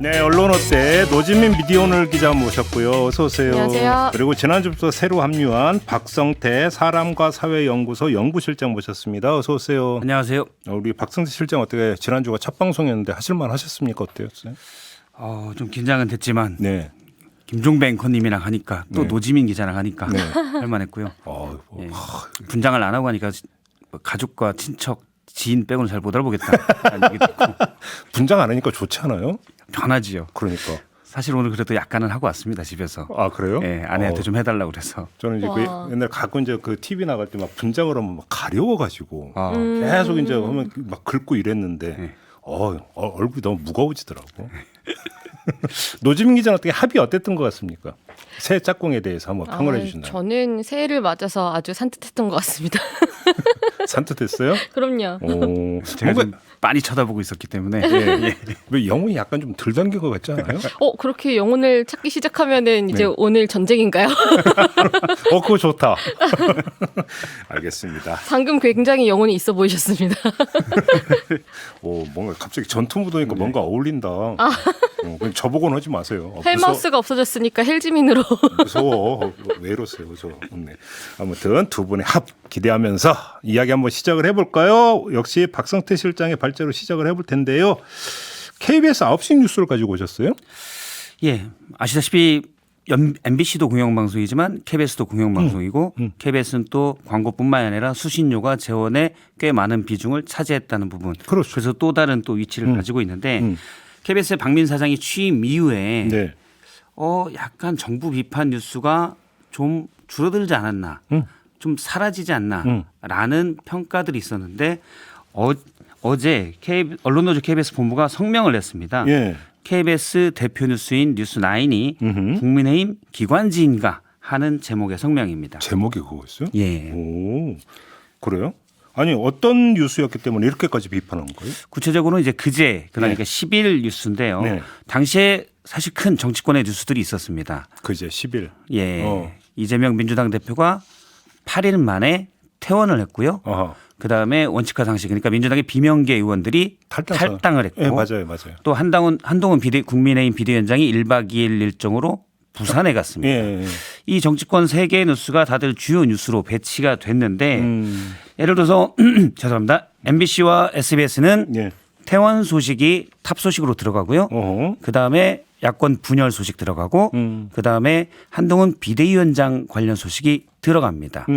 네, 언론 어때 노지민 미디어오늘 기자 모셨고요. 어서 오세요. 안녕하세요. 그리고 지난주부터 새로 합류한 박성태 사람과 사회연구소 연구실장 모셨습니다. 어서 오세요. 안녕하세요. 우리 박성태 실장 어떻게 지난주가 첫 방송이었는데 하실만 하셨습니까? 어때였어요? 좀 긴장은 됐지만 네. 김종배 앵커님이랑 하니까 또 네. 노지민 기자랑 하니까 네. 할만했고요. 뭐, 분장을 안 하고 하니까 가족과 친척, 지인 빼고는 잘 못 알아보겠다. 분장 안 하니까 좋지 않아요? 편하지요. 그러니까. 사실 오늘 그래도 약간은 하고 왔습니다 집에서. 아 그래요? 네, 아내한테 좀 해달라고 그래서. 저는 이제 그 옛날 가끔 이제 그 TV 나갈 때 막 분장을 하면 막 가려워가지고 계속 이제 하면 막 긁고 이랬는데 네. 얼굴이 너무 무거워지더라고. 노지민 기자는 어떻게 합의 어땠던 것 같습니까? 새 짝꿍에 대해서 한번 평을 해주신다면. 저는 새해를 맞아서 아주 산뜻했던 것 같습니다. 산뜻했어요? 그럼요. 오, 제가 뭔가 좀 많이 쳐다보고 있었기 때문에. 예. 왜 영혼이 약간 좀 덜 담긴 것 같지 않아요? 그렇게 영혼을 찾기 시작하면은 이제 네. 오늘 전쟁인가요? 그거 좋다. 알겠습니다. 방금 굉장히 영혼이 있어 보이셨습니다. 뭔가 갑자기 전투 무도니까 뭔가 어울린다. 그냥 저보고는 하지 마세요. 헬마우스가 없어졌으니까 헬지민으로. 무서워. 왜 이러세요? 네. 아무튼 두 분의 합 기대하면서 이야기 한번 시작을 해볼까요? 역시 박성태 실장의 발제로 시작을 해볼 텐데요. KBS 9시 뉴스를 가지고 오셨어요? 예, 아시다시피 MBC도 공영방송이지만 KBS도 공영방송이고 KBS는 또 광고뿐만 아니라 수신료가 재원의 꽤 많은 비중을 차지했다는 부분. 그렇죠. 그래서 또 다른 또 위치를 가지고 있는데 KBS의 박민 사장이 취임 이후에 네. 약간 정부 비판 뉴스가 좀 줄어들지 않았나, 좀 사라지지 않나라는 평가들이 있었는데 어제 언론노조 KBS 본부가 성명을 냈습니다. 예. KBS 대표 뉴스인 뉴스9이 국민의힘 기관지인가 하는 제목의 성명입니다. 제목이 그거였어요? 예. 오, 그래요? 아니 어떤 뉴스였기 때문에 이렇게까지 비판한 거예요? 구체적으로는 이제 그제 그러니까 네. 10일 뉴스인데요. 네. 당시에 사실 큰 정치권의 뉴스들이 있었습니다. 그제 10일. 예. 이재명 민주당 대표가 8일 만에 퇴원을 했고요. 아하. 그다음에 원칙화 상식 그러니까 민주당의 비명계 의원들이 탈당을 했고 네, 맞아요. 또 한동훈 국민의힘 비대위원장이 1박 2일 일정으로 부산에 갔습니다. 예. 이 정치권 세 개의 뉴스가 다들 주요 뉴스로 배치가 됐는데 예를 들어서 죄송합니다. MBC와 SBS는 예. 퇴원 소식이 탑 소식으로 들어가고요. 어허. 그다음에 야권 분열 소식 들어가고 그다음에 한동훈 비대위원장 관련 소식이 들어갑니다.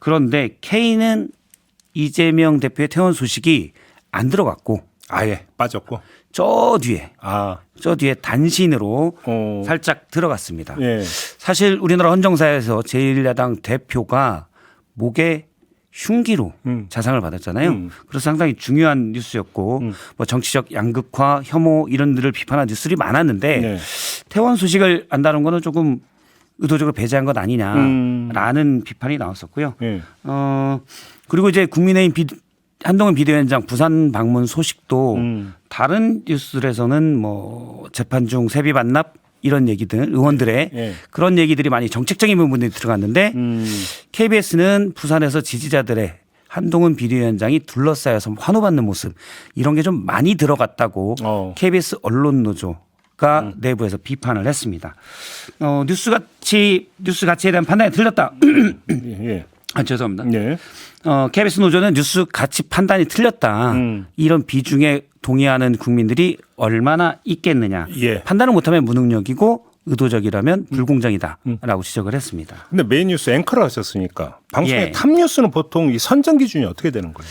그런데 K는 이재명 대표의 퇴원 소식이 안 들어갔고 아예 빠졌고. 저 뒤에 단신으로 살짝 들어갔습니다. 예. 사실 우리나라 헌정사에서 제1야당 대표가 목에 흉기로 자상을 받았잖아요. 그래서 상당히 중요한 뉴스였고 뭐 정치적 양극화, 혐오 이런 들을 비판한 뉴스들이 많았는데 네. 퇴원 소식을 안다는 거는 조금 의도적으로 배제한 것 아니냐라는 비판이 나왔었고요. 예. 그리고 이제 국민의힘 한동훈 비대위원장 부산 방문 소식도 다른 뉴스들에서는 뭐 재판 중 세비 반납 이런 얘기들 의원들의 예. 그런 얘기들이 많이 정책적인 부분들이 들어갔는데 KBS는 부산에서 지지자들의 한동훈 비대위원장이 둘러싸여서 환호받는 모습 이런 게 좀 많이 들어갔다고 KBS 언론노조가 내부에서 비판을 했습니다. 뉴스 가치에 대한 판단이 틀렸다. 예. 죄송합니다. 예. KBS 노조는 뉴스 가치 판단이 틀렸다. 이런 비중에 동의하는 국민들이 얼마나 있겠느냐. 예. 판단을 못하면 무능력이고 의도적이라면 불공정이다라고 지적을 했습니다. 근데 메인 뉴스 앵커를 하셨으니까 방송의 예. 탑 뉴스는 보통 이 선정 기준이 어떻게 되는 거예요?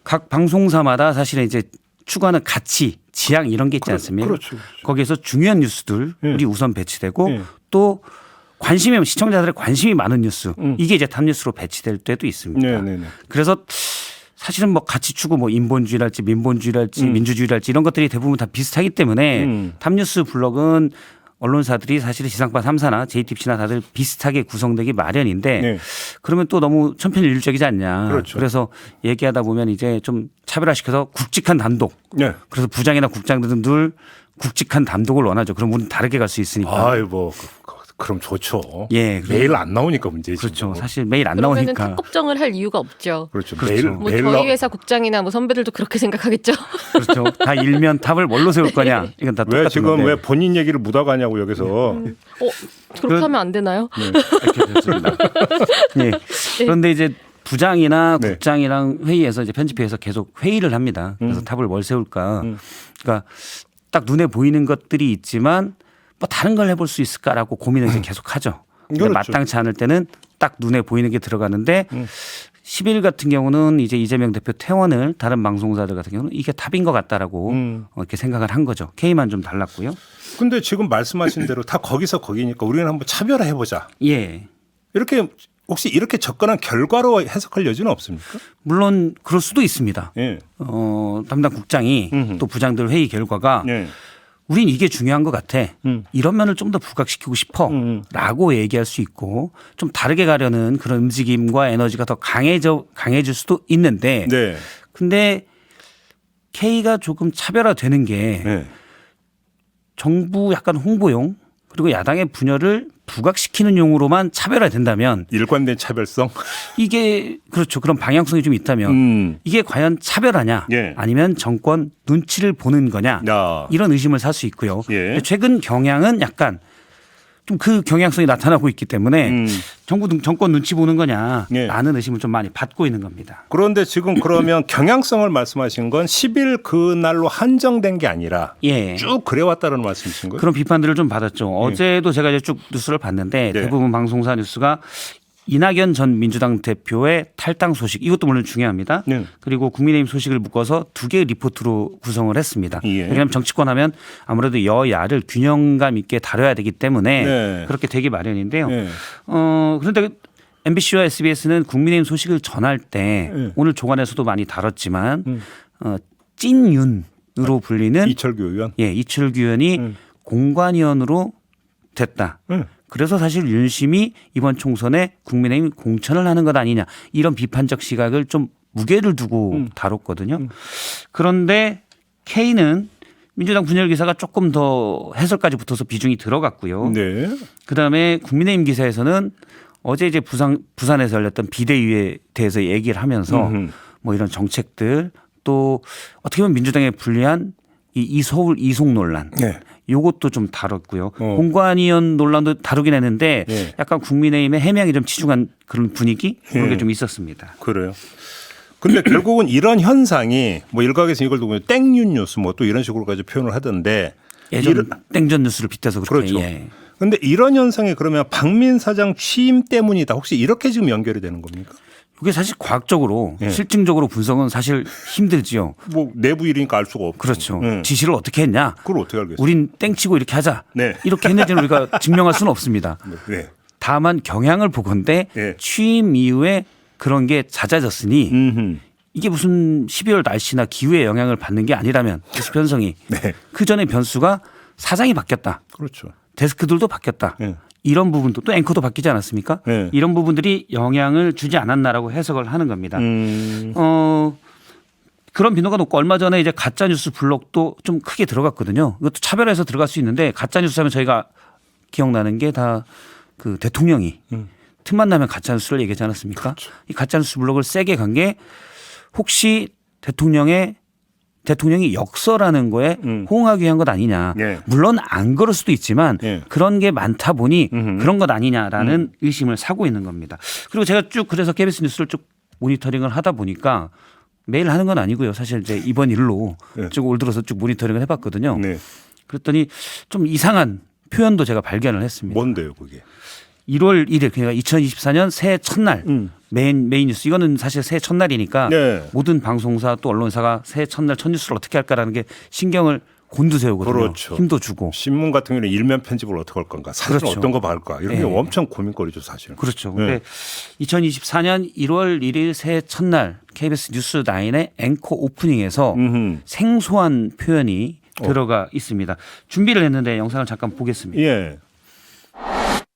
각 방송사마다 사실은 이제 추구하는 가치, 지향 이런 게 있지 않습니까? 그렇죠. 거기에서 중요한 뉴스들이 예. 우선 배치되고 예. 또 시청자들의 관심이 많은 뉴스 이게 이제 탑 뉴스로 배치될 때도 있습니다. 네네네. 그래서 사실은 뭐 가치 추구 뭐 인본주의랄지 민본주의랄지 민주주의랄지 이런 것들이 대부분 다 비슷하기 때문에 탑뉴스 블록은 언론사들이 사실은 지상파 3사나 JTBC나 다들 비슷하게 구성되기 마련인데 네. 그러면 또 너무 천편일률적이지 않냐. 그렇죠. 그래서 얘기하다 보면 이제 좀 차별화시켜서 굵직한 단독. 네. 그래서 부장이나 국장들은 늘 굵직한 단독을 원하죠. 그럼 우리는 다르게 갈 수 있으니까. 아이 뭐 그럼 좋죠. 예, 매일 안 나오니까 문제지. 그렇죠. 뭐. 사실 매일 안 그러면은 나오니까. 탑급정을 할 이유가 없죠. 그렇죠. 그렇죠. 매일 뭐 매일 저희 회사 국장이나 뭐 선배들도 그렇게 생각하겠죠. 그렇죠. 다 일면 탑을 뭘로 세울 거냐. 이건 다 왜 똑같은 지금 건데. 왜 본인 얘기를 묻어가냐고 여기서. 그렇게 하면 안 되나요? 이렇게 됐습니다. 예. 그런데 이제 부장이나 네. 국장이랑 회의에서 이제 편집회에서 계속 회의를 합니다. 그래서 탑을 뭘 세울까. 그러니까 딱 눈에 보이는 것들이 있지만 뭐 다른 걸 해볼 수 있을까라고 고민을 이제 계속 하죠. 근데 그렇죠. 마땅치 않을 때는 딱 눈에 보이는 게 들어가는데 10일 같은 경우는 이제 이재명 대표 퇴원을 다른 방송사들 같은 경우는 이게 탑인 것 같다라고 이렇게 생각을 한 거죠. K만 좀 달랐고요. 근데 지금 말씀하신 대로 다 거기서 거기니까 우리는 한번 차별화해 보자. 예. 이렇게 혹시 이렇게 접근한 결과로 해석할 여지는 없습니까? 물론 그럴 수도 있습니다. 예. 담당 국장이 또 부장들 회의 결과가 예. 우린 이게 중요한 것 같아. 이런 면을 좀 더 부각시키고 싶어. 라고 얘기할 수 있고 좀 다르게 가려는 그런 움직임과 에너지가 더 강해질 수도 있는데 네. 근데 K가 조금 차별화되는 게 네. 정부 약간 홍보용 그리고 야당의 분열을 부각시키는 용으로만 차별화된다면 일관된 차별성. 이게 그렇죠. 그런 방향성이 좀 있다면 이게 과연 차별화냐 예. 아니면 정권 눈치를 보는 거냐 야. 이런 의심을 살 수 있고요. 예. 근데 최근 경향은 약간 좀 그 경향성이 나타나고 있기 때문에 정권 눈치 보는 거냐 예. 라는 의심을 좀 많이 받고 있는 겁니다. 그런데 지금 그러면 경향성을 말씀하신 건 10일 그날로 한정된 게 아니라 예. 쭉 그래왔다는 말씀이신 거예요? 그런 비판들을 좀 받았죠. 어제도 제가 이제 쭉 뉴스를 봤는데 네. 대부분 방송사 뉴스가 이낙연 전 민주당 대표의 탈당 소식 이것도 물론 중요합니다. 네. 그리고 국민의힘 소식을 묶어서 두 개의 리포트로 구성을 했습니다. 예. 왜냐하면 정치권 하면 아무래도 여야를 균형감 있게 다뤄야 되기 때문에 네. 그렇게 되기 마련인데요. 네. 그런데 MBC와 SBS는 국민의힘 소식을 전할 때 네. 오늘 조간에서도 많이 다뤘지만 찐윤으로 불리는 이철규 의원. 예, 이철규 의원이 공관위원으로 됐다. 그래서 사실 윤심이 이번 총선에 국민의힘 공천을 하는 것 아니냐 이런 비판적 시각을 좀 무게를 두고 다뤘거든요. 그런데 K는 민주당 분열 기사가 조금 더 해설까지 붙어서 비중이 들어갔고요. 네. 그다음에 국민의힘 기사에서는 어제 이제 부산에서 열렸던 비대위에 대해서 얘기를 하면서 뭐 이런 정책들 또 어떻게 보면 민주당에 불리한 이 이서울 이송 논란. 네. 요것도 좀 다뤘고요. 공관위원 논란도 다루긴 했는데 네. 약간 국민의힘의 해명이 좀 치중한 그런 분위기 그런 게 좀 있었습니다. 그래요. 근데 결국은 이런 현상이 뭐 일각에서 이걸 두고 땡윤 뉴스 뭐 또 이런 식으로까지 표현을 하던데 예전 땡전 뉴스를 빗대서 그렇게. 그렇죠. 예. 근데 이런 현상이 그러면 박민 사장 취임 때문이다. 혹시 이렇게 지금 연결이 되는 겁니까? 이게 사실 과학적으로 예. 실증적으로 분석은 사실 힘들지요. 뭐 내부 일이니까 알 수가 없죠. 그렇죠. 예. 지시를 어떻게 했냐. 그걸 어떻게 알겠어요? 우린 땡치고 이렇게 하자. 네. 이렇게 했는지는 우리가 증명할 수는 없습니다. 네. 다만 경향을 보건대 예. 취임 이후에 그런 게 잦아졌으니 이게 무슨 12월 날씨나 기후에 영향을 받는 게 아니라면 그 변성이 네. 그 전에 변수가 사장이 바뀌었다. 그렇죠. 데스크들도 바뀌었다. 예. 이런 부분도 또 앵커도 바뀌지 않았습니까? 네. 이런 부분들이 영향을 주지 않았나라고 해석을 하는 겁니다. 그런 빈도가 높고 얼마 전에 이제 가짜 뉴스 블록도 좀 크게 들어갔거든요. 이것도 차별해서 들어갈 수 있는데 가짜 뉴스 하면 저희가 기억나는 게 다 그 대통령이 틈만 나면 가짜 뉴스를 얘기하지 않았습니까? 그렇죠. 이 가짜 뉴스 블록을 세게 간 게 혹시 대통령이 역설하는 거에 호응하기 위한 것 아니냐. 예. 물론 안 그럴 수도 있지만 예. 그런 게 많다 보니 그런 것 아니냐라는 의심을 사고 있는 겁니다. 그리고 제가 쭉 그래서 KBS 뉴스를 쭉 모니터링을 하다 보니까 매일 하는 건 아니고요. 사실 이제 이번 일로 예. 쭉 올 들어서 쭉 모니터링을 해봤거든요. 네. 그랬더니 좀 이상한 표현도 제가 발견을 했습니다. 뭔데요, 그게? 1월 1일 그러니까 2024년 새해 첫날 메인 뉴스 이거는 사실 새해 첫날이니까 네. 모든 방송사 또 언론사가 새해 첫날 첫 뉴스를 어떻게 할까라는 게 신경을 곤두세우거든요. 그렇죠. 힘도 주고. 신문 같은 경우는 일면 편집을 어떻게 할 건가, 사진 그렇죠. 어떤 거 박을까 이런 게 예. 엄청 고민거리죠, 사실은. 그렇죠. 네. 근데 2024년 1월 1일 새해 첫날 KBS 뉴스 9의 앵커 오프닝에서 생소한 표현이 들어가 있습니다. 준비를 했는데 영상을 잠깐 보겠습니다. 예.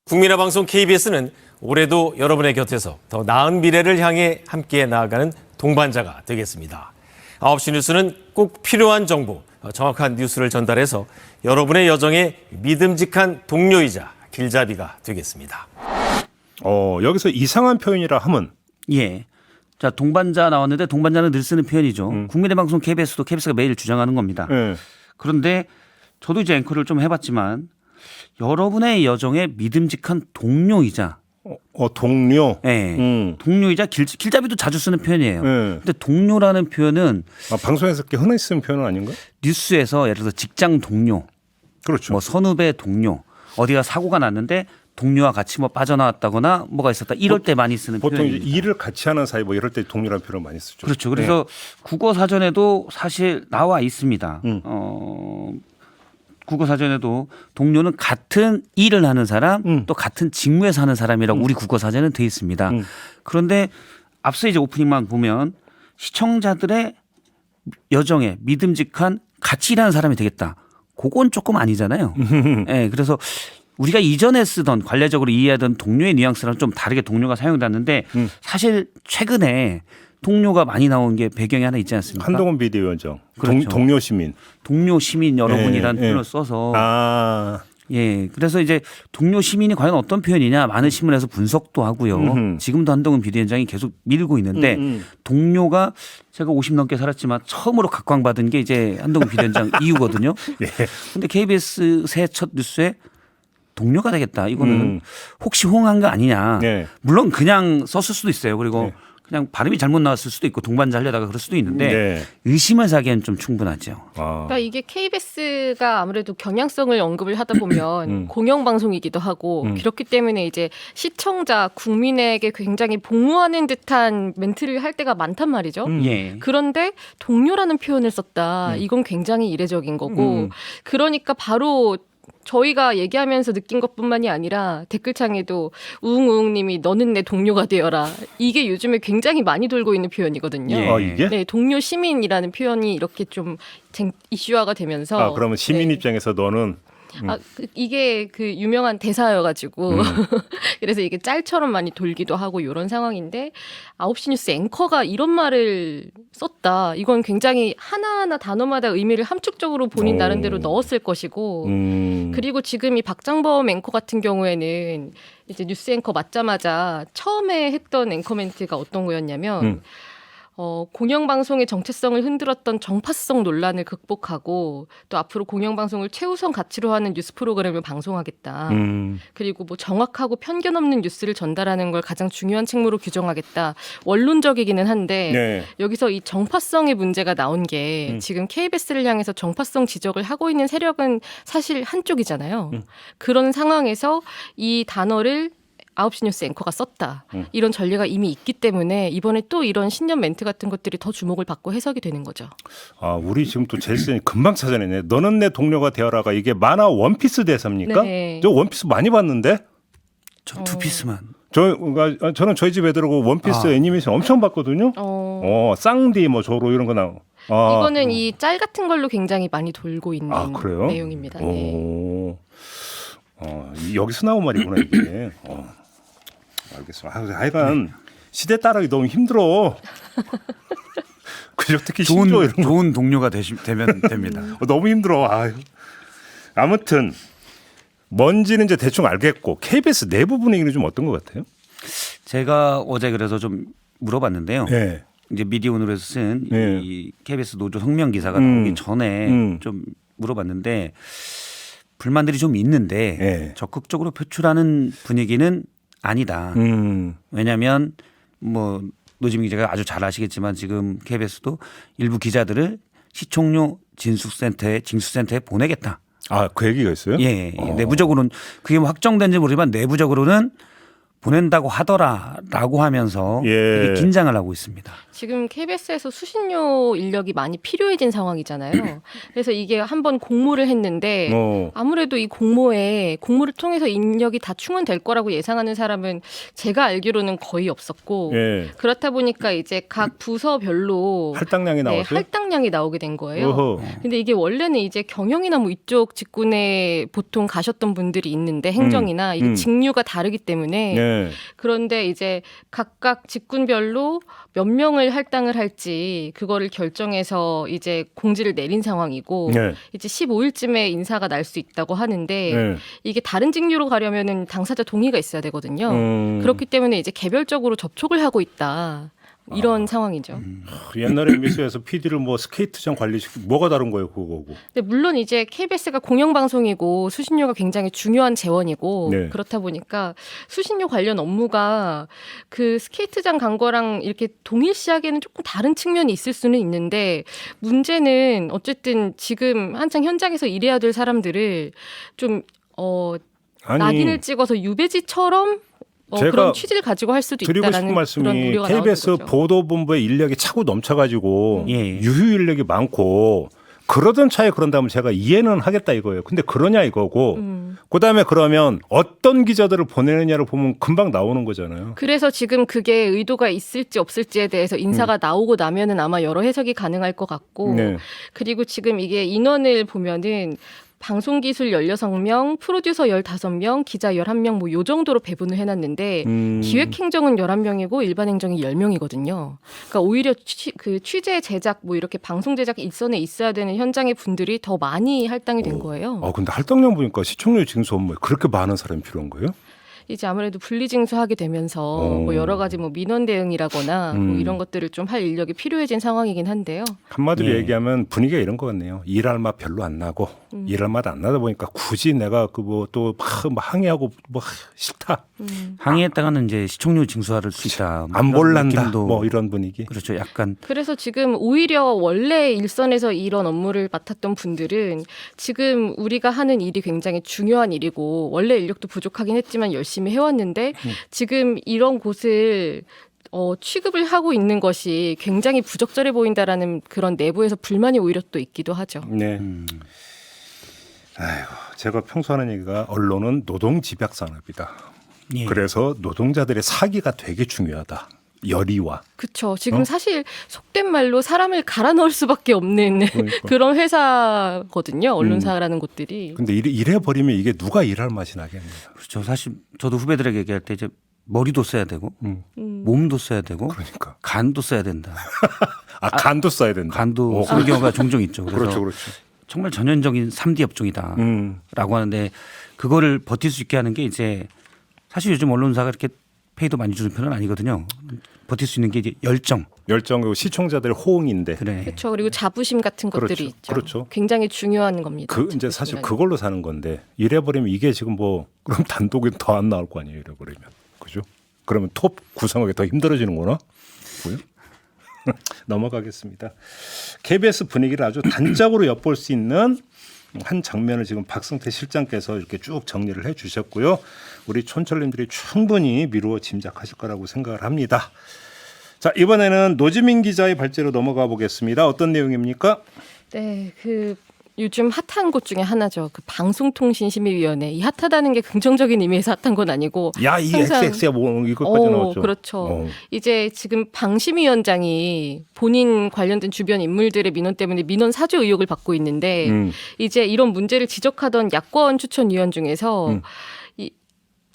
국민의 방송 KBS는 올해도 여러분의 곁에서 더 나은 미래를 향해 함께 나아가는 동반자가 되겠습니다. 9시 뉴스는 꼭 필요한 정보, 정확한 뉴스를 전달해서 여러분의 여정에 믿음직한 동료이자 길잡이가 되겠습니다. 여기서 이상한 표현이라 함은 예. 자, 동반자 나왔는데 동반자는 늘 쓰는 표현이죠. 국민의 방송 KBS도 KBS가 매일 주장하는 겁니다. 예. 그런데 저도 이제 앵커를 좀 해봤지만 여러분의 여정의 믿음직한 동료이자 동료. 예. 동료이자 길잡이도 자주 쓰는 표현이에요. 예. 근데 동료라는 표현은 방송에서 이렇게 흔히 쓰는 표현은 아닌가? 뉴스에서 예를 들어서 직장 동료, 그렇죠. 뭐 선후배 동료, 어디가 사고가 났는데 동료와 같이 뭐 빠져나왔다거나 뭐가 있었다 이럴 때 많이 쓰는 보통 이제 표현입니다. 일을 같이 하는 사이 뭐 이럴 때 동료라는 표현을 많이 쓰죠. 그렇죠. 그래서 국어 사전에도 사실 나와 있습니다. 국어 사전에도 동료는 같은 일을 하는 사람 또 같은 직무에서 하는 사람이라고 우리 국어 사전에는 돼 있습니다. 그런데 앞서 이제 오프닝만 보면 시청자들의 여정에 믿음직한 같이 일하는 사람이 되겠다. 그건 조금 아니잖아요. 네, 그래서 우리가 이전에 쓰던 관례적으로 이해하던 동료의 뉘앙스랑 좀 다르게 동료가 사용됐는데 사실 최근에 동료가 많이 나온 게 배경이 하나 있지 않습니까? 한동훈 비대위원장, 그렇죠. 동료 시민. 동료 시민 여러분이라는 예, 예. 표현을 써서 아, 예, 그래서 이제 동료 시민이 과연 어떤 표현이냐 많은 신문에서 분석도 하고요. 지금도 한동훈 비대위원장이 계속 밀고 있는데 동료가 제가 50 넘게 살았지만 처음으로 각광받은 게 이제 한동훈 비대위원장 이유거든요. 그런데 KBS 새 첫 뉴스에 동료가 되겠다. 이거는 혹시 호응한 거 아니냐. 네. 물론 그냥 썼을 수도 있어요. 그리고 네. 그냥 발음이 잘못 나왔을 수도 있고 동반자 하려다가 그럴 수도 있는데 네. 의심을 사기엔 좀 충분하죠. 그러니까 이게 KBS가 아무래도 경향성을 언급을 하다 보면 공영방송이기도 하고 그렇기 때문에 이제 시청자, 국민에게 굉장히 복무하는 듯한 멘트를 할 때가 많단 말이죠. 예. 그런데 동료라는 표현을 썼다. 이건 굉장히 이례적인 거고 그러니까 바로 저희가 얘기하면서 느낀 것뿐만이 아니라 댓글창에도 우웅우웅님이 너는 내 동료가 되어라. 이게 요즘에 굉장히 많이 돌고 있는 표현이거든요. 예. 이게? 네, 동료 시민이라는 표현이 이렇게 좀 이슈화가 되면서 그러면 시민 네. 입장에서 너는 이게 그 유명한 대사여가지고 그래서 이게 짤처럼 많이 돌기도 하고 이런 상황인데 9시 뉴스 앵커가 이런 말을 썼다. 이건 굉장히 하나하나 단어마다 의미를 함축적으로 본인 나름대로 넣었을 것이고 그리고 지금 이 박장범 앵커 같은 경우에는 이제 뉴스 앵커 맞자마자 처음에 했던 앵커 멘트가 어떤 거였냐면 공영방송의 정체성을 흔들었던 정파성 논란을 극복하고 또 앞으로 공영방송을 최우선 가치로 하는 뉴스 프로그램을 방송하겠다. 그리고 뭐 정확하고 편견 없는 뉴스를 전달하는 걸 가장 중요한 책무로 규정하겠다. 원론적이기는 한데 네. 여기서 이 정파성의 문제가 나온 게 지금 KBS를 향해서 정파성 지적을 하고 있는 세력은 사실 한쪽이잖아요. 그런 상황에서 이 단어를 9시 뉴스 앵커가 썼다. 이런 전례가 이미 있기 때문에 이번에 또 이런 신년 멘트 같은 것들이 더 주목을 받고 해석이 되는 거죠. 우리 지금 또 제일 쓰니 금방 찾아내네. 너는 내 동료가 되어라가 이게 만화 원피스 대사입니까? 네. 저 원피스 많이 봤는데. 저 투피스만. 저는 저희 집 애들하고 원피스 애니메이션 엄청 봤거든요. 쌍디 뭐 조로 이런 거 나오고. 이거는 이 짤 같은 걸로 굉장히 많이 돌고 있는 그래요? 내용입니다. 네. 여기서 나온 말이구나 이게. 알겠습니다. 하여간 시대 따라가기 너무 힘들어. 그저 특히 신조 이런 거 좋은 동료가 되면 됩니다. 너무 힘들어. 아무튼 뭔지는 이제 대충 알겠고 KBS 내부 분위기는 좀 어떤 것 같아요? 제가 어제 그래서 좀 물어봤는데요. 네. 이제 미디어오늘에서 쓴 네. 이 KBS 노조 성명 기사가 나오기 전에 좀 물어봤는데 불만들이 좀 있는데 네. 적극적으로 표출하는 분위기는 아니다. 왜냐하면 뭐 노지민 기자가 아주 잘 아시겠지만 지금 KBS도 일부 기자들을 시청료 징수센터에 보내겠다. 그 얘기가 있어요? 예, 내부적으로는 그게 뭐 확정된지 모르지만 내부적으로는 보낸다고 하더라라고 하면서 되게 긴장을 하고 있습니다. 지금 KBS에서 수신료 인력이 많이 필요해진 상황이잖아요. 그래서 이게 한번 공모를 했는데 아무래도 이 공모를 통해서 인력이 다 충원될 거라고 예상하는 사람은 제가 알기로는 거의 없었고 그렇다 보니까 이제 각 부서별로 할당량이 나왔어요? 할당량이 나오게 된 거예요. 근데 이게 원래는 이제 경영이나 뭐 이쪽 직군에 보통 가셨던 분들이 있는데 행정이나 이게 직류가 다르기 때문에 네. 그런데 이제 각각 직군별로 몇 명을 할당을 할지 그거를 결정해서 이제 공지를 내린 상황이고 네. 이제 15일쯤에 인사가 날 수 있다고 하는데 네. 이게 다른 직류로 가려면은 당사자 동의가 있어야 되거든요. 음. 그렇기 때문에 이제 개별적으로 접촉을 하고 있다. 이런 상황이죠. 옛날에 미스에서 PD를 뭐 스케이트장 관리시키고 뭐가 다른 거예요, 그거고. 근데 물론 이제 KBS가 공영방송이고 수신료가 굉장히 중요한 재원이고 네. 그렇다 보니까 수신료 관련 업무가 그 스케이트장 간 거랑 이렇게 동일시하게는 조금 다른 측면이 있을 수는 있는데 문제는 어쨌든 지금 한창 현장에서 일해야 될 사람들을 좀 낙인을 찍어서 유배지처럼 제가 그런 취지를 가지고 할 수도 드리고 있다라는 싶은 말씀이 그런 우려가 KBS 나오는 거죠. 보도본부의 인력이 차고 넘쳐가지고 예. 유휴 인력이 많고 그러던 차에 그런다면 제가 이해는 하겠다 이거예요. 근데 그러냐 이거고 그다음에 그러면 어떤 기자들을 보내느냐를 보면 금방 나오는 거잖아요. 그래서 지금 그게 의도가 있을지 없을지에 대해서 인사가 나오고 나면은 아마 여러 해석이 가능할 것 같고 네. 그리고 지금 이게 인원을 보면은 방송기술 16명, 프로듀서 15명, 기자 11명 뭐 요 정도로 배분을 해놨는데 기획행정은 11명이고 일반행정이 10명이거든요. 그러니까 오히려 그 취재 제작 뭐 이렇게 방송 제작 일선에 있어야 되는 현장의 분들이 더 많이 할당이 된 거예요. 근데 할당량 보니까 시청률 징수 업무에 그렇게 많은 사람이 필요한 거예요? 이제 아무래도 분리징수하게 되면서 뭐 여러 가지 뭐 민원 대응이라거나 뭐 이런 것들을 좀 할 인력이 필요해진 상황이긴 한데요. 한마디로 예. 얘기하면 분위기가 이런 것 같네요. 일할 맛 별로 안 나고 일할 맛 안 나다 보니까 굳이 내가 그 뭐 또 항의하고 뭐 싫다. 항의했다가는 이제 시청률 징수할 수 있다. 뭐 안 이런 볼란다. 느낌도 뭐 이런 분위기. 그렇죠. 약간 그래서 지금 오히려 원래 일선에서 이런 업무를 맡았던 분들은 지금 우리가 하는 일이 굉장히 중요한 일이고 원래 인력도 부족하긴 했지만 열심히 해왔는데 지금 이런 곳을 취급을 하고 있는 것이 굉장히 부적절해 보인다라는 그런 내부에서 불만이 오히려 또 있기도 하죠. 네. 아이고, 제가 평소 하는 얘기가 언론은 노동 집약 산업이다. 예. 그래서 노동자들의 사기가 되게 중요하다. 열의와. 그렇죠. 지금 사실 속된 말로 사람을 갈아 넣을 수밖에 없는 그러니까. 그런 회사거든요. 언론사라는 곳들이. 근데 이래 버리면 이게 누가 일할 맛이 나겠네요. 그렇죠. 사실 저도 후배들에게 얘기할 때 이제 머리도 써야 되고 몸도 써야 되고 그러니까. 간도 써야 된다. 간도 써야 된다. 간도 쓰는 경우가 종종 있죠. 그래서 그렇죠, 그렇죠. 정말 전형적인 3D 업종이다라고 하는데 그거를 버틸 수 있게 하는 게 이제 사실 요즘 언론사가 이렇게 페이도 많이 주는 편은 아니거든요. 버틸 수 있는 게 이제 열정. 그리고 시청자들의 호응인데. 그래. 그렇죠. 그리고 자부심 같은 것들이 그렇죠. 있죠. 그렇죠. 굉장히 중요한 겁니다. 이제 사실 그걸로 사는 건데 이래 버리면 이게 지금 뭐 그럼 단독이 더 안 나올 거 아니에요. 이래 버리면. 그죠? 그러면 톱 구성하기 더 힘들어지는구나. 뭐요? 넘어가겠습니다. KBS 분위기를 아주 단적으로 엿볼 수 있는 한 장면을 지금 박성태 실장께서 이렇게 쭉 정리를 해 주셨고요. 우리 촌철님들이 충분히 미루어 짐작하실 거라고 생각을 합니다. 자, 이번에는 노지민 기자의 발제로 넘어가 보겠습니다. 어떤 내용입니까? 네, 그 요즘 핫한 곳 중에 하나죠. 그 방송통신심의위원회. 이 핫하다는 게 긍정적인 의미에서 핫한 건 아니고 야, 이 항상- XX야 뭐 이것까지 나왔죠. 그렇죠. 이제 지금 방심위원장이 본인 관련된 주변 인물들의 민원 때문에 민원 사주 의혹을 받고 있는데 이제 이런 문제를 지적하던 야권 추천위원 중에서 이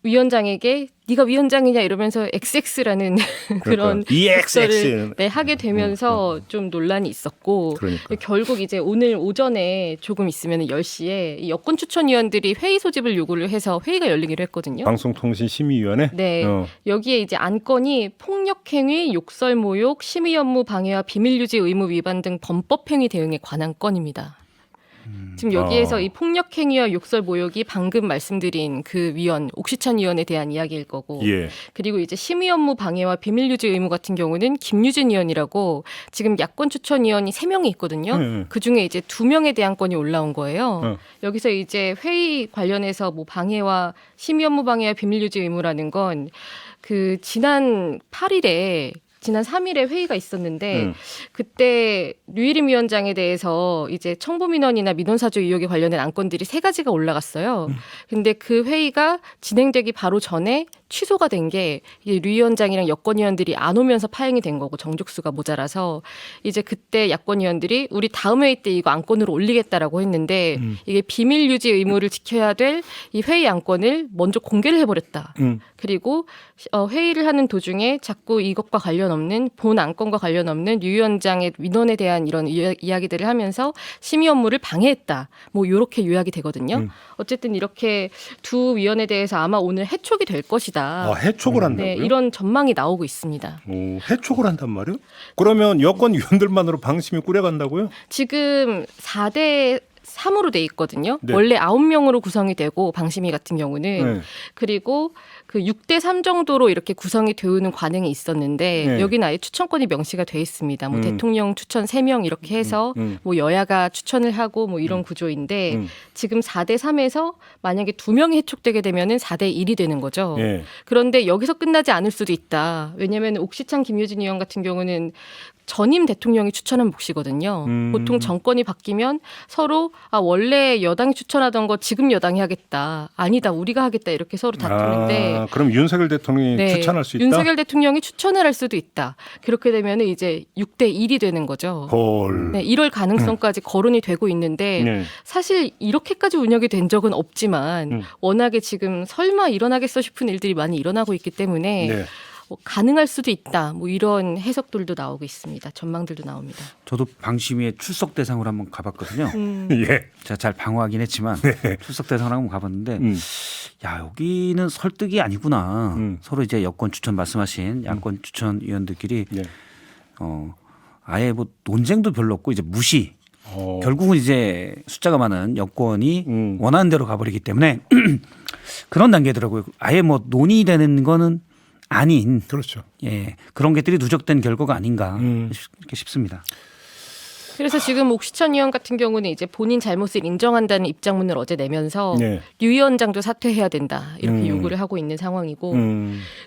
위원장에게 네가 위원장이냐 이러면서 XX라는 그런 EXX. 욕설을 하게 되면서 좀 논란이 있었고 그러니까. 결국 이제 오늘 오전에 조금 있으면 10시에 이 여권 추천위원들이 회의 소집을 요구를 해서 회의가 열리기로 했거든요. 방송통신심의위원회. 네. 여기에 이제 안건이 폭력행위, 욕설모욕, 심의 업무 방해와 비밀유지 의무 위반 등 범법행위 대응에 관한 건입니다. 지금 여기에서 이 폭력행위와 욕설모욕이 방금 말씀드린 그 위원, 옥시찬 위원에 대한 이야기일 거고 예. 그리고 이제 심의 업무 방해와 비밀유지 의무 같은 경우는 김유진 의원이라고 지금 야권 추천위원이 3명이 있거든요. 그중에 이제 2명에 대한 건이 올라온 거예요. 여기서 이제 회의 관련해서 뭐 방해와 심의 업무 방해와 비밀유지 의무라는 건 그 지난 8일에 지난 3일에 회의가 있었는데 그때 류일임 위원장에 대해서 이제 청부 민원이나 민원 사주 의혹에 관련된 안건들이 3가지가 올라갔어요. 근데 그 회의가 진행되기 바로 전에 취소가 된 게 류 위원장이랑 여권 의원들이 안 오면서 파행이 된 거고 정족수가 모자라서 이제 그때 야권 의원들이 우리 다음 회의 때 이거 안건으로 올리겠다라고 했는데 이게 비밀 유지 의무를 지켜야 될 이 회의 안건을 먼저 공개를 해버렸다. 그리고 회의를 하는 도중에 자꾸 이것과 관련 없는 본 안건과 관련 없는 류 위원장의 민원에 대한 이런 이야기들을 하면서 심의 업무를 방해했다. 뭐 이렇게 요약이 되거든요. 어쨌든 이렇게 두 위원에 대해서 아마 오늘 해촉이 될 것이다. 해촉을 한다고요? 네, 이런 전망이 나오고 있습니다. 오, 해촉을 한단 말이에요? 그러면 여권 위원들만으로 방심이 꾸려간다고요? 지금 4대 3으로 돼 있거든요. 네. 원래 9명으로 구성이 되고 방심위 같은 경우는 네. 그리고 그 6대 3 정도로 이렇게 구성이 되는 관행이 있었는데 네. 여기는 아예 추천권이 명시가 돼 있습니다. 뭐 대통령 추천 3명 이렇게 해서 뭐 여야가 추천을 하고 뭐 이런 구조인데 지금 4대 3에서 만약에 2명이 해촉되게 되면은 4대 1이 되는 거죠. 예. 그런데 여기서 끝나지 않을 수도 있다. 왜냐하면 옥시창 김유진 의원 같은 경우는 전임 대통령이 추천한 몫이거든요. 보통 정권이 바뀌면 서로 원래 여당이 추천하던 거 지금 여당이 하겠다. 아니다. 우리가 하겠다. 이렇게 서로 다투는데 그럼 윤석열 대통령이 네, 추천할 수 있다? 윤석열 대통령이 추천을 할 수도 있다. 그렇게 되면 이제 6대 1이 되는 거죠. 헐. 네, 이럴 가능성까지 거론이 되고 있는데 네. 사실 이렇게까지 운영이 된 적은 없지만 워낙에 지금 설마 일어나겠어 싶은 일들이 많이 일어나고 있기 때문에 네. 뭐 가능할 수도 있다. 뭐 이런 해석들도 나오고 있습니다. 전망들도 나옵니다. 저도 방심위의 출석 대상으로 한번 가봤거든요. 예. 제가 잘 방어하긴 했지만 출석 대상으로 한번 가봤는데 야 여기는 설득이 아니구나. 서로 이제 여권 추천 말씀하신 양권 추천 위원들끼리 네. 아예 뭐 논쟁도 별로 없고 이제 무시. 결국은 이제 숫자가 많은 여권이 원하는 대로 가버리기 때문에 그런 단계더라고요. 아예 뭐 논의되는 거는 아닌 그렇죠. 예 그런 것들이 누적된 결과가 아닌가 이렇게 싶습니다. 그래서 지금 옥시천 의원 같은 경우는 이제 본인 잘못을 인정한다는 입장문을 어제 내면서 네. 류 위원장도 사퇴해야 된다 이렇게 요구를 하고 있는 상황이고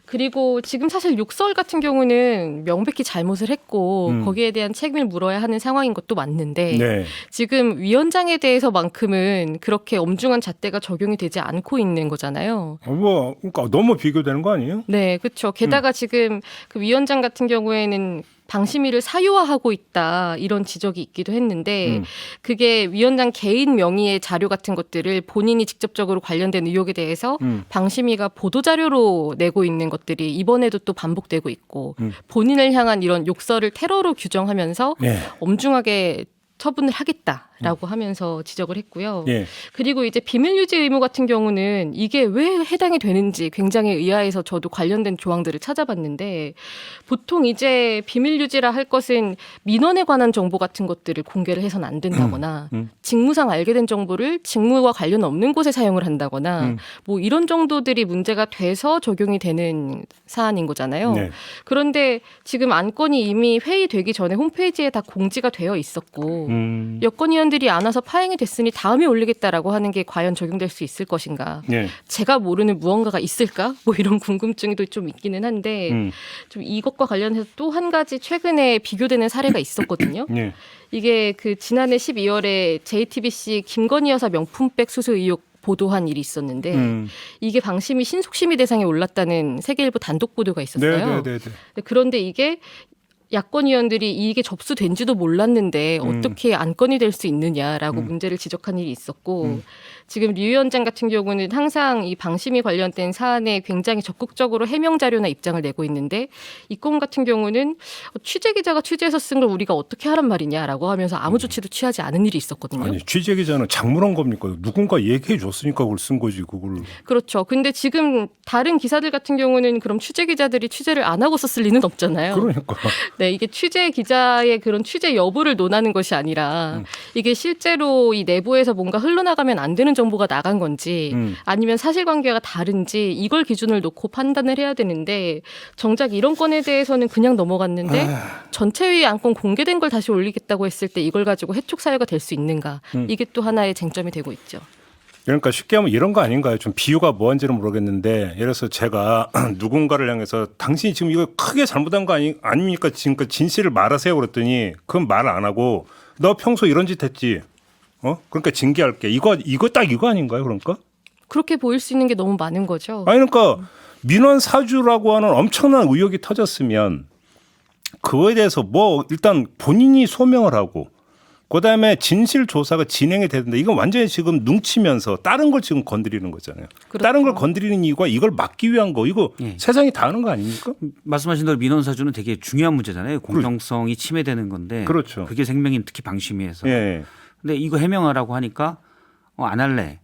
그리고 지금 사실 욕설 같은 경우는 명백히 잘못을 했고 거기에 대한 책임을 물어야 하는 상황인 것도 맞는데 네. 지금 위원장에 대해서만큼은 그렇게 엄중한 잣대가 적용이 되지 않고 있는 거잖아요. 뭐 그러니까 너무 비교되는 거 아니에요? 네, 그렇죠. 게다가 지금 그 위원장 같은 경우에는 방심위를 사유화하고 있다 이런 지적이 있기도 했는데 그게 위원장 개인 명의의 자료 같은 것들을 본인이 직접적으로 관련된 의혹에 대해서 방심위가 보도자료로 내고 있는 것들이 이번에도 또 반복되고 있고 본인을 향한 이런 욕설을 테러로 규정하면서 네. 엄중하게 처분을 하겠다라고 하면서 지적을 했고요. 예. 그리고 이제 비밀유지 의무 같은 경우는 이게 왜 해당이 되는지 굉장히 의아해서 저도 관련된 조항들을 찾아봤는데 보통 이제 비밀유지라 할 것은 민원에 관한 정보 같은 것들을 공개를 해서는 안 된다거나 직무상 알게 된 정보를 직무와 관련 없는 곳에 사용을 한다거나 뭐 이런 정도들이 문제가 돼서 적용이 되는 사안인 거잖아요. 네. 그런데 지금 안건이 이미 회의되기 전에 홈페이지에 다 공지가 되어 있었고 여권 의원들이 안 와서 파행이 됐으니 다음에 올리겠다라고 하는 게 과연 적용될 수 있을 것인가? 예. 제가 모르는 무언가가 있을까? 뭐 이런 궁금증이 좀 있기는 한데 좀 이것과 관련해서 또 한 가지 최근에 비교되는 사례가 있었거든요. 예. 이게 그 지난해 12월에 JTBC 김건희 여사 명품백 수수 의혹 보도한 일이 있었는데 이게 방심위 신속심의 대상에 올랐다는 세계일보 단독 보도가 있었어요. 네. 그런데 이게 야권 의원들이 이게 접수된지도 몰랐는데 어떻게 안건이 될 수 있느냐라고 문제를 지적한 일이 있었고 지금 류 위원장 같은 경우는 항상 이 방심위 관련된 사안에 굉장히 적극적으로 해명 자료나 입장을 내고 있는데 이 건 같은 경우는 취재 기자가 취재해서 쓴 걸 우리가 어떻게 하란 말이냐라고 하면서 아무 조치도 취하지 않은 일이 있었거든요. 아니 취재 기자는 작물한 겁니까? 누군가 얘기해 줬으니까 그걸 쓴 거지 그걸. 그렇죠. 근데 지금 다른 기사들 같은 경우는 그럼 취재 기자들이 취재를 안 하고 썼을 리는 없잖아요. 그러니까. 네, 이게 취재 기자의 그런 취재 여부를 논하는 것이 아니라 이게 실제로 이 내부에서 뭔가 흘러나가면 안 되는 정보가 나간 건지 아니면 사실관계가 다른지 이걸 기준을 놓고 판단을 해야 되는데 정작 이런 건에 대해서는 그냥 넘어갔는데 전체 회의 안건 공개된 걸 다시 올리겠다고 했을 때 이걸 가지고 해촉 사유가 될 수 있는가 이게 또 하나의 쟁점이 되고 있죠. 그러니까 쉽게 하면 이런 거 아닌가요? 좀 비유가 뭐한지는 모르겠는데 예를 들어서 제가 누군가를 향해서 당신이 지금 이거 크게 잘못한 거 아닙니까? 지금까지 진실을 말하세요 그랬더니 그건 말을 안 하고 너 평소 이런 짓 했지. 그러니까 징계할게. 이거 딱 이거 아닌가요? 그러니까? 그렇게 보일 수 있는 게 너무 많은 거죠. 아니 그러니까 민원 사주라고 하는 엄청난 의혹이 터졌으면 그거에 대해서 뭐 일단 본인이 소명을 하고 그다음에 진실 조사가 진행이 되는데 이건 완전히 지금 눈치면서 다른 걸 지금 건드리는 거잖아요. 그렇죠. 다른 걸 건드리는 이유가 이걸 막기 위한 거 이거 예. 세상이 다 아는 거 아닙니까? 말씀하신 대로 민원 사주는 되게 중요한 문제잖아요. 공정성이 침해되는 건데. 그렇죠. 그게 생명인 특히 방심위에서. 예. 근데 이거 해명하라고 하니까 안 할래.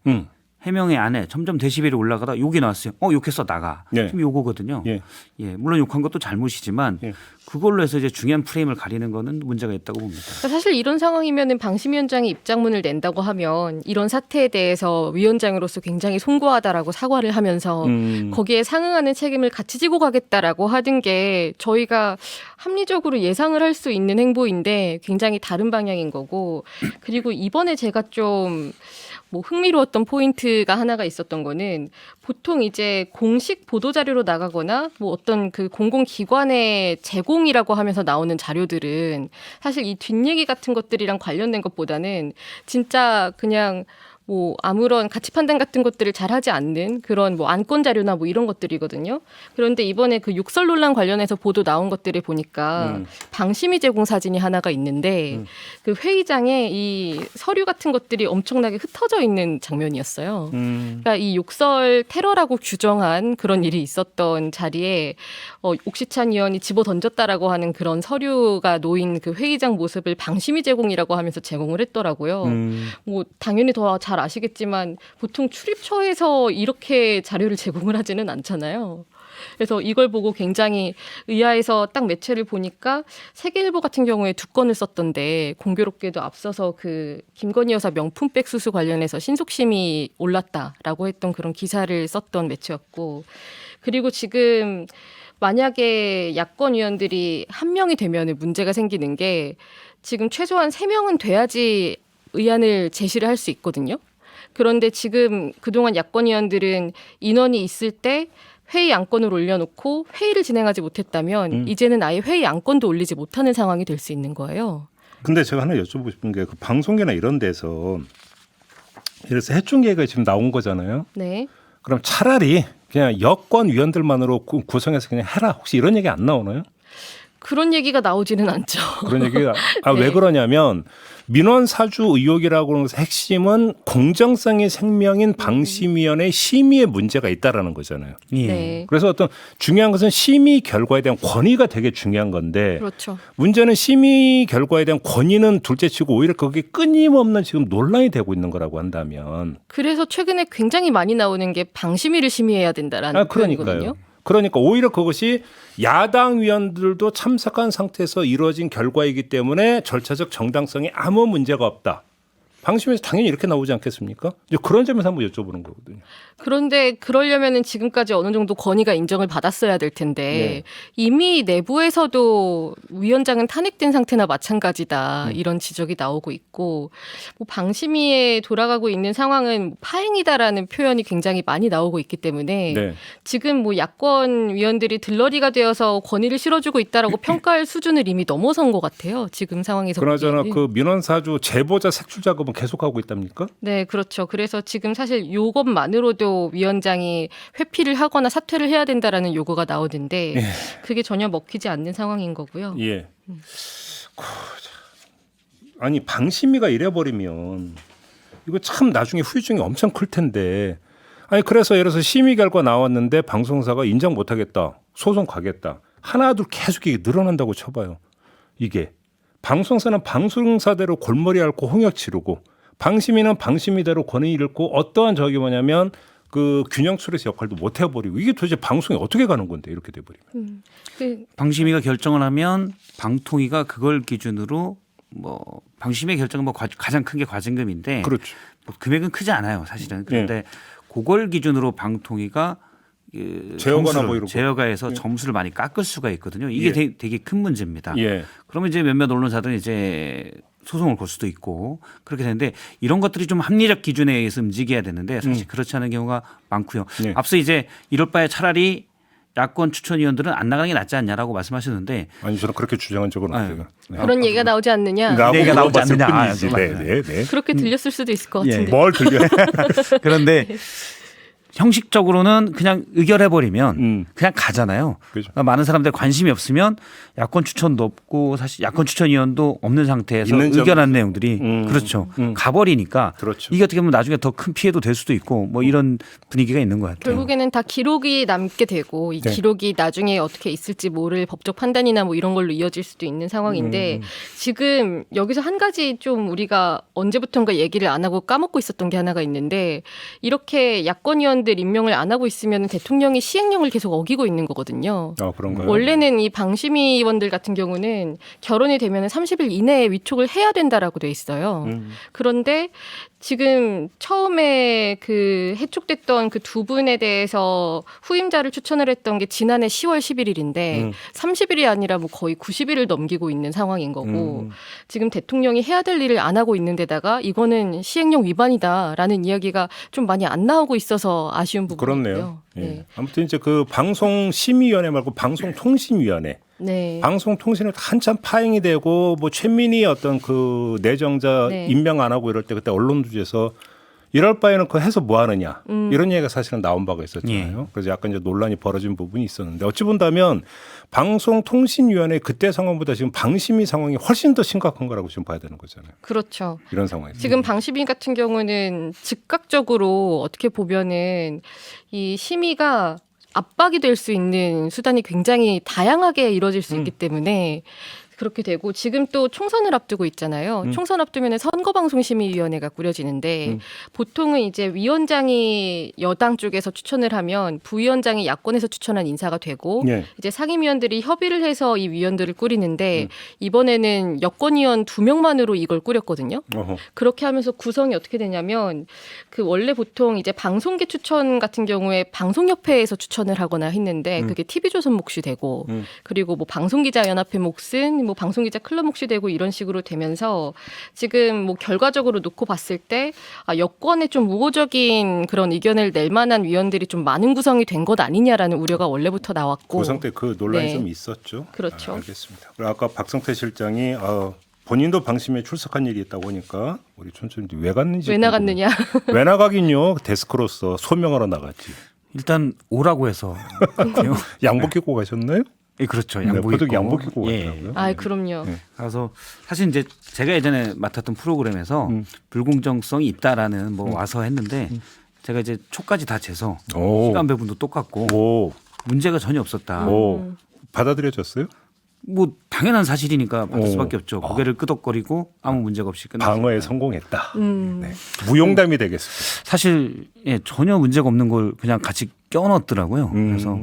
해명이 안 해. 점점 데시벨이 올라가다 욕이 나왔어요. 욕했어 나가. 예. 지금 요거거든요. 예. 예, 물론 욕한 것도 잘못이지만 예. 그걸로 해서 이제 중요한 프레임을 가리는 거는 문제가 있다고 봅니다. 사실 이런 상황이면은 방심위원장이 입장문을 낸다고 하면 이런 사태에 대해서 위원장으로서 굉장히 송구하다라고 사과를 하면서 거기에 상응하는 책임을 같이 지고 가겠다라고 하는 게 저희가 합리적으로 예상을 할 수 있는 행보인데 굉장히 다른 방향인 거고 그리고 이번에 제가 좀 뭐 흥미로웠던 포인트가 하나가 있었던 거는 보통 이제 공식 보도 자료로 나가거나 뭐 어떤 그 공공기관의 제공이라고 하면서 나오는 자료들은 사실 이 뒷얘기 같은 것들이랑 관련된 것보다는 진짜 그냥 뭐 아무런 가치 판단 같은 것들을 잘 하지 않는 그런 뭐 안건 자료나 뭐 이런 것들이거든요. 그런데 이번에 그 욕설 논란 관련해서 보도 나온 것들을 보니까 방심위 제공 사진이 하나가 있는데 그 회의장에 이 서류 같은 것들이 엄청나게 흩어져 있는 장면이었어요. 그러니까 이 욕설 테러라고 규정한 그런 일이 있었던 자리에 옥시찬 의원이 집어 던졌다라고 하는 그런 서류가 놓인 그 회의장 모습을 방심위 제공이라고 하면서 제공을 했더라고요. 뭐 당연히 더 잘 아시겠지만 보통 출입처에서 이렇게 자료를 제공을 하지는 않잖아요. 그래서 이걸 보고 굉장히 의아해서 딱 매체를 보니까 세계일보 같은 경우에 2건을 썼던데 공교롭게도 앞서서 그 김건희 여사 명품백 수수 관련해서 신속심이 올랐다라고 했던 그런 기사를 썼던 매체였고 그리고 지금 만약에 야권 의원들이 1명이 되면 문제가 생기는 게 지금 최소한 3명은 돼야지 의안을 제시를 할 수 있거든요. 그런데 지금 그동안 야권 의원들은 인원이 있을 때 회의 안건을 올려놓고 회의를 진행하지 못했다면 이제는 아예 회의 안건도 올리지 못하는 상황이 될 수 있는 거예요. 근데 제가 하나 여쭤보고 싶은 게 그 방송계나 이런 데서 그래서 해충계가 지금 나온 거잖아요. 네. 그럼 차라리 그냥 여권 위원들만으로 구성해서 그냥 해라. 혹시 이런 얘기 안 나오나요? 그런 얘기가 나오지는 않죠. 그런 얘기가 네. 왜 그러냐면 민원 사주 의혹이라고 하는 것의 핵심은 공정성이 생명인 방심위원회 심의에 문제가 있다라는 거잖아요. 예. 네. 그래서 어떤 중요한 것은 심의 결과에 대한 권위가 되게 중요한 건데 그렇죠. 문제는 심의 결과에 대한 권위는 둘째치고 오히려 거기에 끊임없는 지금 논란이 되고 있는 거라고 한다면 그래서 최근에 굉장히 많이 나오는 게 방심위를 심의해야 된다라는 표현이거든요. 그러니까요. 그러니까 오히려 그것이 야당 위원들도 참석한 상태에서 이루어진 결과이기 때문에 절차적 정당성에 아무 문제가 없다. 방심에서 당연히 이렇게 나오지 않겠습니까? 이제 그런 점에서 한번 여쭤보는 거거든요. 그런데 그러려면은 지금까지 어느 정도 권위가 인정을 받았어야 될 텐데 네. 이미 내부에서도 위원장은 탄핵된 상태나 마찬가지다 이런 지적이 나오고 있고 뭐 방심위에 돌아가고 있는 상황은 파행이다라는 표현이 굉장히 많이 나오고 있기 때문에 네. 지금 뭐 야권 위원들이 들러리가 되어서 권위를 실어주고 있다라고 평가할 수준을 이미 넘어선 것 같아요. 지금 상황에서 그나저나 보기에는. 그 민원사주 제보자 색출 작업은 계속하고 있답니까? 네, 그렇죠. 그래서 지금 사실 요것만으로도 위원장이 회피를 하거나 사퇴를 해야 된다라는 요구가 나오는데 그게 전혀 먹히지 않는 상황인 거고요. 예. 아니 방심위가 이래버리면 이거 참 나중에 후유증이 엄청 클 텐데. 아니 그래서 예를 들어서 심의 결과 나왔는데 방송사가 인정 못하겠다, 소송 가겠다. 하나둘 계속 이게 늘어난다고 쳐봐요. 이게 방송사는 방송사대로 골머리 앓고 홍역 치르고 방심위는 방심위대로 권위 잃고 어떠한 저기 뭐냐면 그 균형 추리의 역할도 못 해버리고 이게 도대체 방송이 어떻게 가는 건데 이렇게 돼버리면. 방심위가 결정을 하면 방통위가 그걸 기준으로 뭐 방심위 결정은 뭐 가장 큰 게 과징금인데 그렇죠. 뭐 금액은 크지 않아요 사실은. 그런데 그걸 기준으로 방통위가 제어가나 뭐 이런 거. 제어가에서 점수를 많이 깎을 수가 있거든요. 이게 되게 큰 문제입니다. 예. 그러면 이제 몇몇 언론사들은 이제 소송을 걸 수도 있고 그렇게 되는데 이런 것들이 좀 합리적 기준에 의해서 움직여야 되는데 사실 그렇지 않은 경우가 많고요. 네. 앞서 이제 이럴 바에 차라리 야권 추천위원들은 안 나가는 게 낫지 않냐라고 말씀하셨는데 아니 저는 그렇게 주장한 적은 없어요. 네. 그런 얘기가 나오지 않느냐. 얘기가 나오지 물어봤을 않느냐. 뿐이지. 맞아요. 네. 그렇게 들렸을 수도 있을 것 같은데. 뭘 들려? 그런데 형식적으로는 그냥 의결해버리면 그냥 가잖아요. 그죠. 그러니까 많은 사람들 관심이 없으면 야권 추천도 없고 사실 야권 추천위원도 없는 상태에서 있는 점- 의결한 내용들이 그렇죠. 가버리니까 그렇죠. 이게 어떻게 보면 나중에 더 큰 피해도 될 수도 있고 뭐 이런 분위기가 있는 것 같아요. 결국에는 다 기록이 남게 되고 이 네. 기록이 나중에 어떻게 있을지 모를 법적 판단이나 뭐 이런 걸로 이어질 수도 있는 상황인데 지금 여기서 한 가지 좀 우리가 언제부턴가 얘기를 안 하고 까먹고 있었던 게 하나가 있는데 이렇게 야권 의원들 임명을 안 하고 있으면 대통령이 시행령을 계속 어기고 있는 거거든요. 그런가요? 원래는 이 방심위 의원들 같은 경우는 결혼이 되면 30일 이내에 위촉을 해야 된다라고 돼 있어요. 그런데 지금 처음에 그 해촉됐던 그 두 분에 대해서 후임자를 추천을 했던 게 지난해 10월 11일인데 30일이 아니라 뭐 거의 90일을 넘기고 있는 상황인 거고 지금 대통령이 해야 될 일을 안 하고 있는 데다가 이거는 시행령 위반이다라는 이야기가 좀 많이 안 나오고 있어서 아쉬운 부분이고요. 그렇네요. 예. 네. 아무튼 이제 그 방송심의위원회 말고 방송통신위원회. 네. 방송통신은 한참 파행이 되고 뭐 최민희 어떤 그 내정자 네. 임명 안 하고 이럴 때 그때 언론주에서 이럴 바에는 그거 해서 뭐 하느냐 이런 얘기가 사실은 나온 바가 있었잖아요. 그래서 약간 이제 논란이 벌어진 부분이 있었는데 어찌 본다면 방송통신위원회 그때 상황보다 지금 방심위 상황이 훨씬 더 심각한 거라고 지금 봐야 되는 거잖아요. 그렇죠. 이런 상황에서. 지금 방심위 같은 경우는 즉각적으로 어떻게 보면은 이 심의가 압박이 될 수 있는 수단이 굉장히 다양하게 이루어질 수 있기 때문에 그렇게 되고 지금 또 총선을 앞두고 있잖아요. 총선 앞두면 선거방송심의위원회가 꾸려지는데 보통은 이제 위원장이 여당 쪽에서 추천을 하면 부위원장이 야권에서 추천한 인사가 되고 예. 이제 상임위원들이 협의를 해서 이 위원들을 꾸리는데 이번에는 여권위원 2명만으로 이걸 꾸렸거든요. 어허. 그렇게 하면서 구성이 어떻게 되냐면 그 원래 보통 이제 방송계 추천 같은 경우에 방송협회에서 추천을 하거나 했는데 그게 TV조선 몫이 되고 그리고 뭐 방송기자연합회 몫은 뭐 방송기자 클럽 몫이 되고 이런 식으로 되면서 지금 뭐 결과적으로 놓고 봤을 때 여권에 좀 우호적인 그런 의견을 낼 만한 위원들이 좀 많은 구성이 된 것 아니냐라는 우려가 원래부터 나왔고 구성 때 그 논란이 네. 좀 있었죠. 그렇죠. 알겠습니다. 그리고 아까 박성태 실장이 본인도 방심에 출석한 일이 있다고 하니까 우리 촌촌이 왜 갔는지 왜 나갔느냐. 왜 나가긴요. 데스크로서 소명하러 나갔지. 일단 오라고 해서 양복 입고 가셨나요? 예, 그렇죠. 네, 양복 보통 입고. 양복 입고 예. 가더라고요. 아, 그럼요. 네. 그래서 사실 이제 제가 예전에 맡았던 프로그램에서 불공정성이 있다라는 뭐 와서 했는데 제가 이제 초까지 다 재서 오. 시간 배분도 똑같고 오, 문제가 전혀 없었다. 오, 받아들여졌어요? 뭐 당연한 사실이니까 받을 오. 수밖에 없죠. 고개를 끄덕거리고 아무 문제가 없이 끝났어요. 방어에 성공했다. 네. 무용담이 되겠습니다. 사실 예, 전혀 문제가 없는 걸 그냥 같이 껴넣었더라고요. 그래서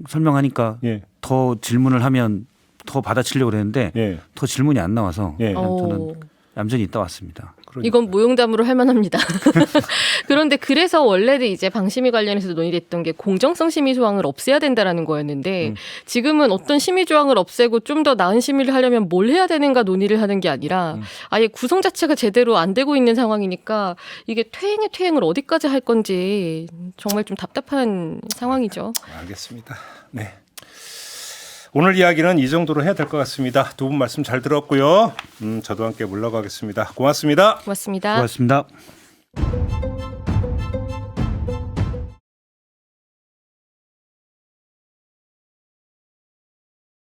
설명하니까 예, 더 질문을 하면 더 받아치려고 그랬는데 예, 더 질문이 안 나와서 예. 그냥 저는 얌전히 있다 왔습니다. 그러니까. 이건 무용담으로 할 만합니다. 그런데 그래서 원래도 이제 방심위 관련해서 논의됐던 게 공정성 심의 조항을 없애야 된다라는 거였는데 지금은 어떤 심의 조항을 없애고 좀 더 나은 심의를 하려면 뭘 해야 되는가 논의를 하는 게 아니라 아예 구성 자체가 제대로 안 되고 있는 상황이니까 이게 퇴행의 퇴행을 어디까지 할 건지 정말 좀 답답한 상황이죠. 알겠습니다. 네. 오늘 이야기는 이 정도로 해야 될 것 같습니다. 두 분 말씀 잘 들었고요. 저도 함께 물러가겠습니다. 고맙습니다. 고맙습니다. 고맙습니다.